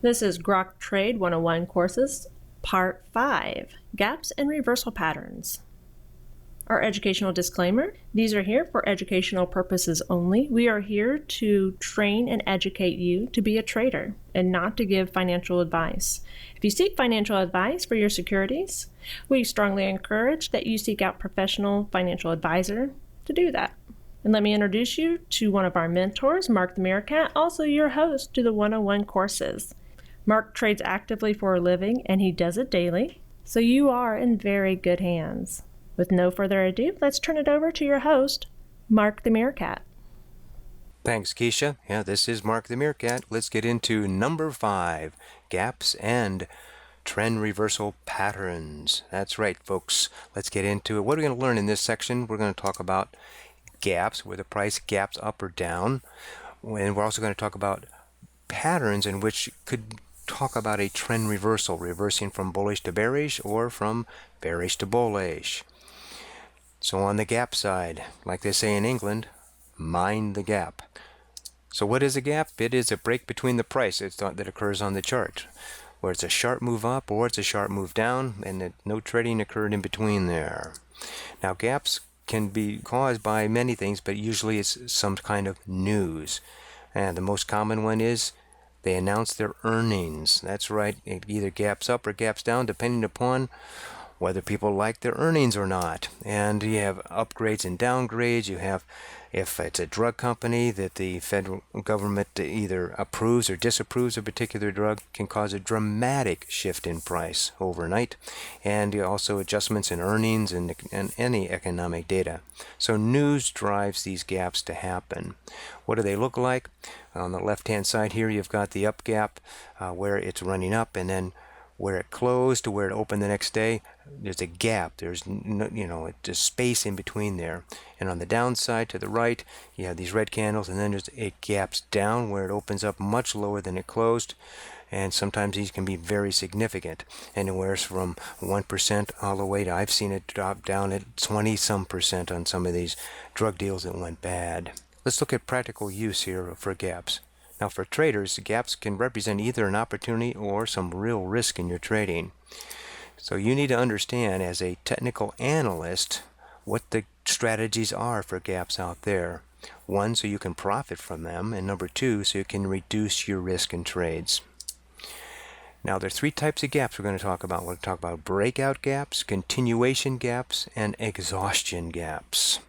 This is Grok Trade 101 courses, Part 5, Gaps and Reversal Patterns. Our educational disclaimer: these are here for educational purposes only. We are here to train and educate you to be a trader and not to give financial advice. If you seek financial advice for your securities, we strongly encourage that you seek out a professional financial advisor to do that. And let me introduce you to one of our mentors, Mark the Meerkat, also your host to the 101 courses. Mark trades actively for a living, and he does it daily, so you are in very good hands. With no further ado, let's turn it over to your host, Mark the Meerkat. Thanks, Keisha. Yeah, this is Mark the Meerkat. Let's get into number 5, gaps and trend reversal patterns. That's right, folks. Let's get into it. What are we going to learn in this section? We're going to talk about gaps, where the price gaps up or down. And we're also going to talk about patterns in which could talk about a trend reversal, reversing from bullish to bearish or from bearish to bullish. So on the gap side, like they say in England, mind the gap. So what is a gap? It is a break between the price that occurs on the chart, where it's a sharp move up or it's a sharp move down, and no trading occurred in between there. Now, gaps can be caused by many things, but usually it's some kind of news. And the most common one is they announce their earnings. That's right, it either gaps up or gaps down, depending upon whether people like their earnings or not. And you have upgrades and downgrades. You have, if it's a drug company that the federal government either approves or disapproves a particular drug, can cause a dramatic shift in price overnight. And also adjustments in earnings and any economic data. So news drives these gaps to happen. What do they look like? On the left-hand side here, you've got the up gap where it's running up, and then where it closed to where it opened the next day, there's a gap. There's there's space in between there. And on the downside to the right, you have these red candles, and then it gaps down where it opens up much lower than it closed. And sometimes these can be very significant, anywhere from 1% all the way to, I've seen it drop down at 20-some% on some of these drug deals that went bad. Let's look at practical use here for gaps. Now, for traders, gaps can represent either an opportunity or some real risk in your trading. So you need to understand, as a technical analyst, what the strategies are for gaps out there. 1, so you can profit from them, and number 2, so you can reduce your risk in trades. Now, there are 3 types of gaps we're going to talk about. We're going to talk about breakout gaps, continuation gaps, and exhaustion gaps.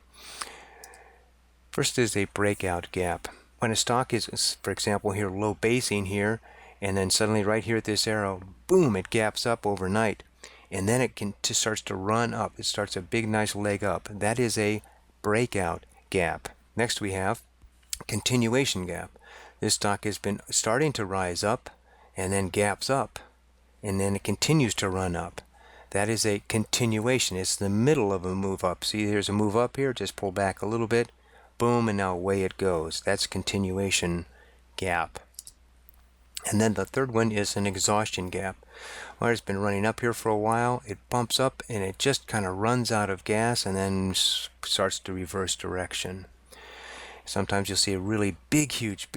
First is a breakout gap. When a stock is, for example, here low basing here, and then suddenly right here at this arrow, boom, it gaps up overnight, and then it starts to run up. It starts a big, nice leg up. That is a breakout gap. Next we have continuation gap. This stock has been starting to rise up, and then gaps up, and then it continues to run up. That is a continuation. It's the middle of a move up. See, there's a move up here, just pull back a little bit, boom, and now away it goes. That's continuation gap. And then the third one is an exhaustion gap. Well, it's been running up here for a while. It bumps up and it just kind of runs out of gas and then starts to reverse direction. Sometimes you'll see a really big, huge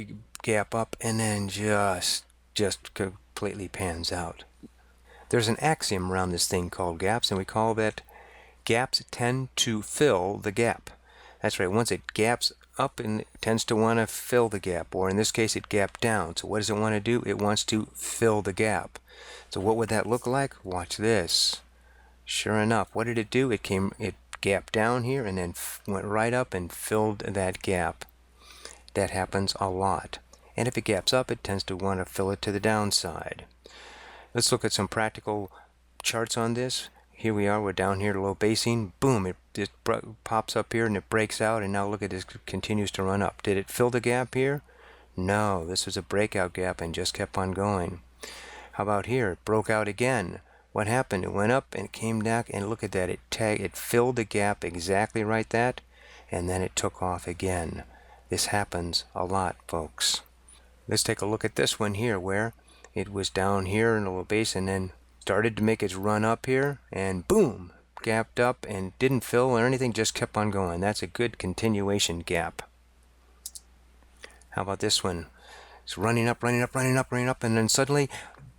gap up and then just completely pans out. There's an axiom around this thing called gaps, and we call that gaps tend to fill the gap. That's right, once it gaps up, and it tends to want to fill the gap, or in this case it gapped down. So what does it want to do? It wants to fill the gap. So what would that look like? Watch this. Sure enough, what did it do? It gapped down here and then went right up and filled that gap. That happens a lot. And if it gaps up, it tends to want to fill it to the downside. Let's look at some practical charts on this. Here we are, we're down here, low basing, boom, it just pops up here and it breaks out, and now look at this, continues to run up. Did it fill the gap here? No, this was a breakout gap and just kept on going. How about here? It broke out again. What happened? It went up and it came back, and look at that, it filled the gap exactly right that, and then it took off again. This happens a lot, folks. Let's take a look at this one here, where it was down here in a low base and then started to make its run up here, and boom, gapped up and didn't fill or anything, just kept on going. That's a good continuation gap. How about this one? It's running up, running up, running up, running up, and then suddenly,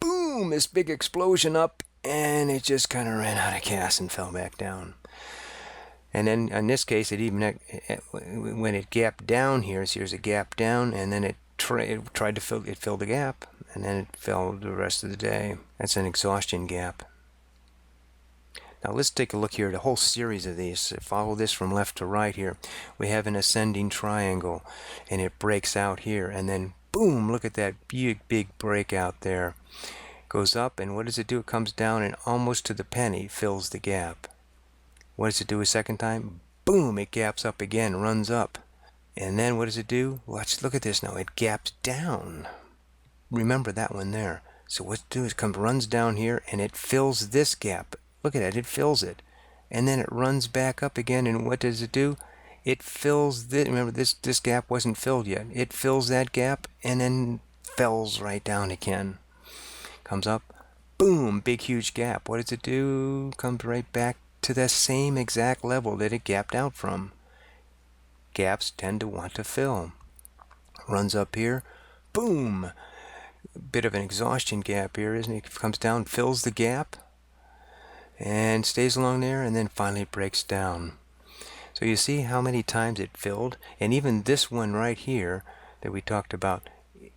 boom, this big explosion up, and it just kind of ran out of gas and fell back down. And then in this case, it even when it gapped down here, so here's a gap down, and then it tried to fill, it filled the gap, and then it fell the rest of the day. That's an exhaustion gap. Now let's take a look here at a whole series of these. Follow this from left to right here. We have an ascending triangle, and it breaks out here, and then boom, look at that big breakout there. Goes up, and what does it do? It comes down and almost to the penny fills the gap. What does it do a second time? Boom, it gaps up again, runs up. And then what does it do? Watch, look at this now. It gaps down. Remember that one there. So what it do is runs down here, and it fills this gap. Look at that, it fills it. And then it runs back up again, and what does it do? It fills this. Remember, this gap wasn't filled yet. It fills that gap, and then falls right down again. Comes up, boom, big huge gap. What does it do? Comes right back to the same exact level that it gapped out from. Gaps tend to want to fill. Runs up here, boom, bit of an exhaustion gap here, isn't it? It comes down, fills the gap, and stays along there, and then finally breaks down. So you see how many times it filled, and even this one right here that we talked about,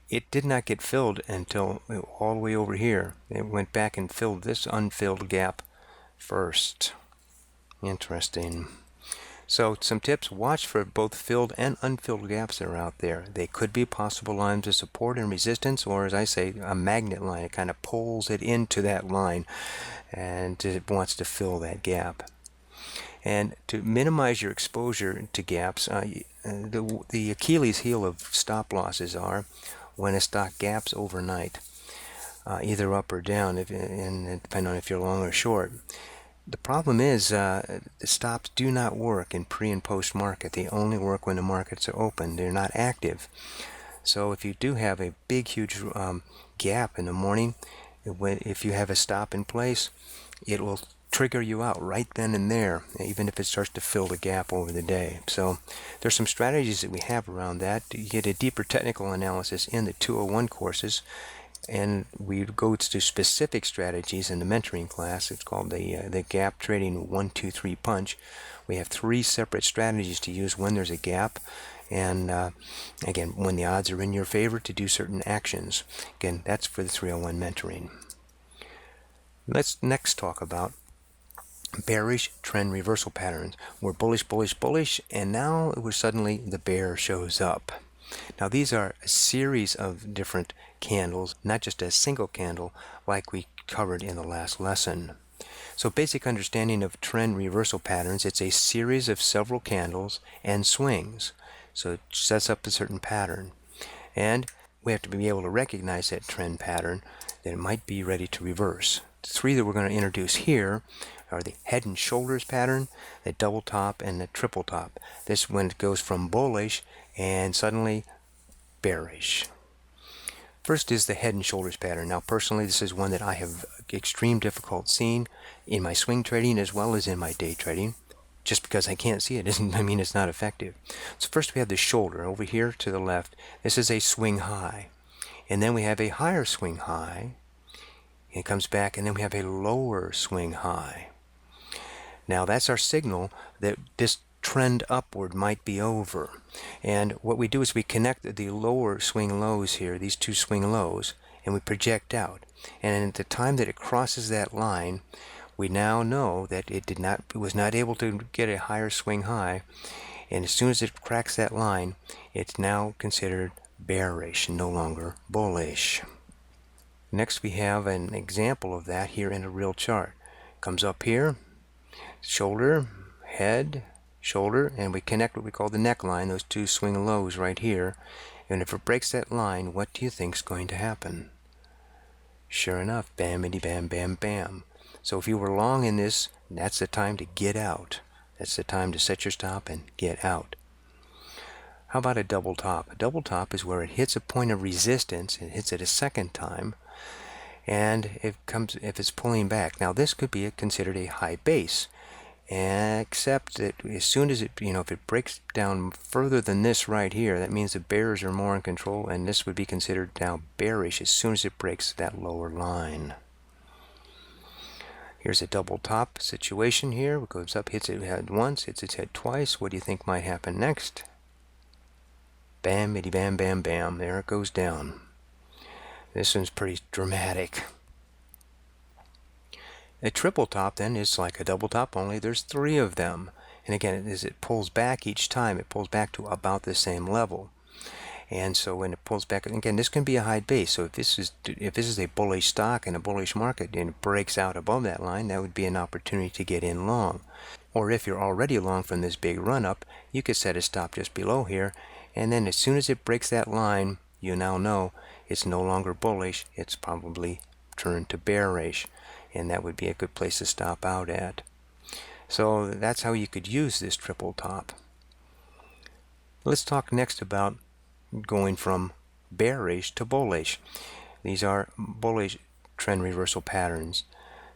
it did not get filled until all the way over here. It went back and filled this unfilled gap first. Interesting. So some tips: watch for both filled and unfilled gaps that are out there. They could be possible lines of support and resistance, or as I say, a magnet line. It kind of pulls it into that line and it wants to fill that gap. And to minimize your exposure to gaps, the Achilles heel of stop losses are when a stock gaps overnight, either up or down, and depending on if you're long or short. The problem is the stops do not work in pre and post market. They only work when the markets are open. They're not active. So if you do have a big, huge gap in the morning, if you have a stop in place, it will trigger you out right then and there, even if it starts to fill the gap over the day. So there's some strategies that we have around that. You get a deeper technical analysis in the 201 courses, and we go to specific strategies in the mentoring class. It's called the gap trading 1-2-3 punch. We have 3 separate strategies to use when there's a gap, and again, when the odds are in your favor to do certain actions. Again, that's for the 301 mentoring. Let's next talk about bearish trend reversal patterns. We're bullish, bullish, bullish, and now suddenly the bear shows up. Now these are a series of different candles, not just a single candle like we covered in the last lesson. So basic understanding of trend reversal patterns: it's a series of several candles and swings. So it sets up a certain pattern. And we have to be able to recognize that trend pattern, that it might be ready to reverse. The 3 that we're going to introduce here are the head and shoulders pattern, the double top, and the triple top. This one goes from bullish and suddenly bearish. First is the head and shoulders pattern. Now personally, this is one that I have extreme difficulty seeing in my swing trading as well as in my day trading. Just because I can't see it doesn't mean it's not effective. So first we have the shoulder over here to the left. This is a swing high. And then we have a higher swing high. It comes back, and then we have a lower swing high. Now that's our signal that this trend upward might be over. And what we do is we connect the lower swing lows here, these 2 swing lows, and we project out. And at the time that it crosses that line, we now know that it was not able to get a higher swing high. And as soon as it cracks that line, it's now considered bearish, no longer bullish. Next we have an example of that here in a real chart. Comes up here, shoulder, head, shoulder, and we connect what we call the neckline, those 2 swing lows right here. And if it breaks that line, what do you think is going to happen? Sure enough, bamity bam bam bam. So if you were long in this, that's the time to get out. That's the time to set your stop and get out. How about a double top? A double top is where it hits a point of resistance. It hits it a second time, and if it's pulling back. Now this could be considered a high base. except that as soon as it, if it breaks down further than this right here, that means the bears are more in control, and this would be considered now bearish as soon as it breaks that lower line. Here's a double top situation here. It goes up, hits its head once, hits its head twice. What do you think might happen next? Bam, bitty, bam, bam, bam. There it goes down. This one's pretty dramatic. A triple top then is like a double top, only there's 3 of them. And again, as it pulls back each time, it pulls back to about the same level. And so when it pulls back, again, this can be a high base. So if this is a bullish stock in a bullish market and it breaks out above that line, that would be an opportunity to get in long. Or if you're already long from this big run up, you could set a stop just below here. And then as soon as it breaks that line, you now know it's no longer bullish. It's probably turned to bearish. And that would be a good place to stop out at. So that's how you could use this triple top. Let's talk next about going from bearish to bullish. These are bullish trend reversal patterns.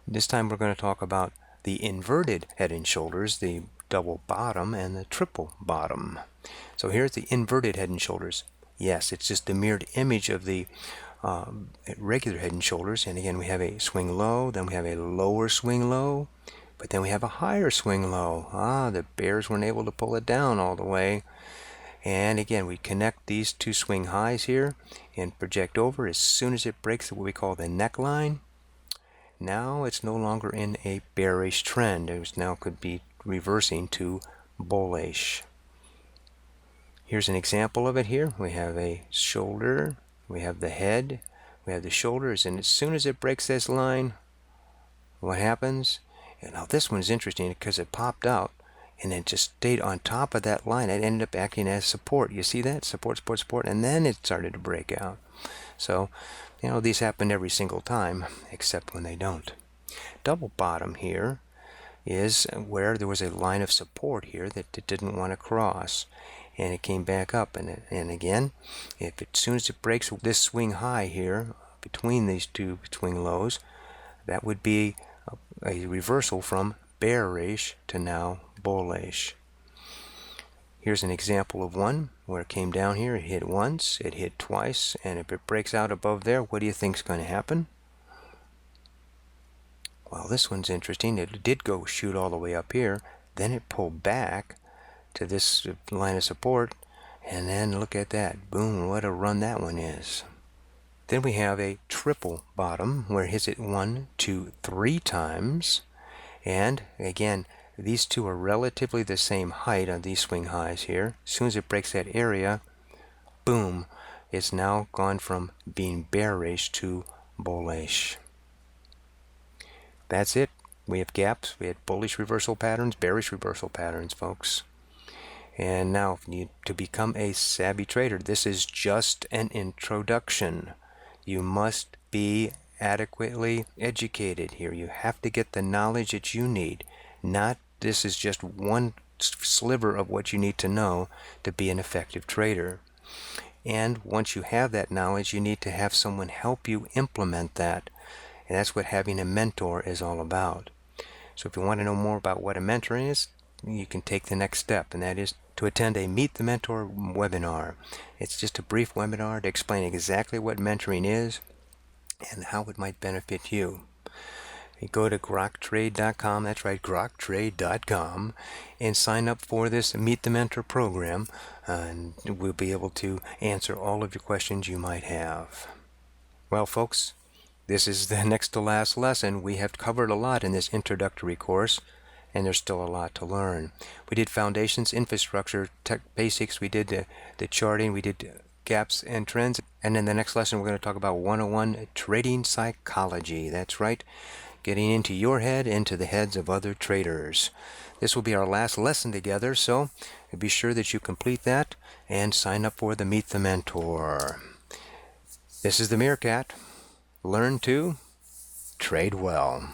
This time we're going to talk about the inverted head and shoulders, the double bottom and the triple bottom. So here's the inverted head and shoulders. Yes, it's just the mirrored image of the regular head and shoulders. And again, we have a swing low, then we have a lower swing low, but then we have a higher swing low. The bears weren't able to pull it down all the way. And again, we connect these 2 swing highs here and project over. As soon as it breaks what we call the neckline, now it's no longer in a bearish trend. It now could be reversing to bullish. Here's an example of it here. We have a shoulder, we have the head, we have the shoulders, and as soon as it breaks this line, what happens? And now this one's interesting because it popped out and then just stayed on top of that line. It ended up acting as support. You see that? Support, support, support, and then it started to break out. So, these happen every single time, except when they don't. Double bottom here is where there was a line of support here that it didn't want to cross, and it came back up. And again, as soon as it breaks this swing high here between these 2 swing lows, that would be a reversal from bearish to now bullish. Here's an example of one where it came down here, it hit once, it hit twice, and if it breaks out above there, what do you think is going to happen? Well, this one's interesting. It did go shoot all the way up here, then it pulled back to this line of support, and then look at that. Boom, what a run that one is. Then we have a triple bottom where it hits it 1, 2, 3 times. And again, these 2 are relatively the same height on these swing highs here. As soon as it breaks that area, boom, it's now gone from being bearish to bullish. That's it. We have gaps, we have bullish reversal patterns, bearish reversal patterns, folks. And now, to become a savvy trader, this is just an introduction. You must be adequately educated here. You have to get the knowledge that you need. This is just one sliver of what you need to know to be an effective trader. And once you have that knowledge, you need to have someone help you implement that. And that's what having a mentor is all about. So if you want to know more about what a mentor is, you can take the next step, and that is to attend a Meet the Mentor webinar. It's just a brief webinar to explain exactly what mentoring is and how it might benefit you. You go to groktrade.com, that's right, groktrade.com, and sign up for this Meet the Mentor program, and we'll be able to answer all of your questions you might have. Well, folks, this is the next to last lesson. We have covered a lot in this introductory course, and there's still a lot to learn. We did foundations, infrastructure, tech basics, we did the charting, we did gaps and trends, and in the next lesson we're going to talk about 101 trading psychology. That's right, getting into your head, into the heads of other traders. This will be our last lesson together, so be sure that you complete that and sign up for the Meet the Mentor. This is the Meerkat. Learn to trade well.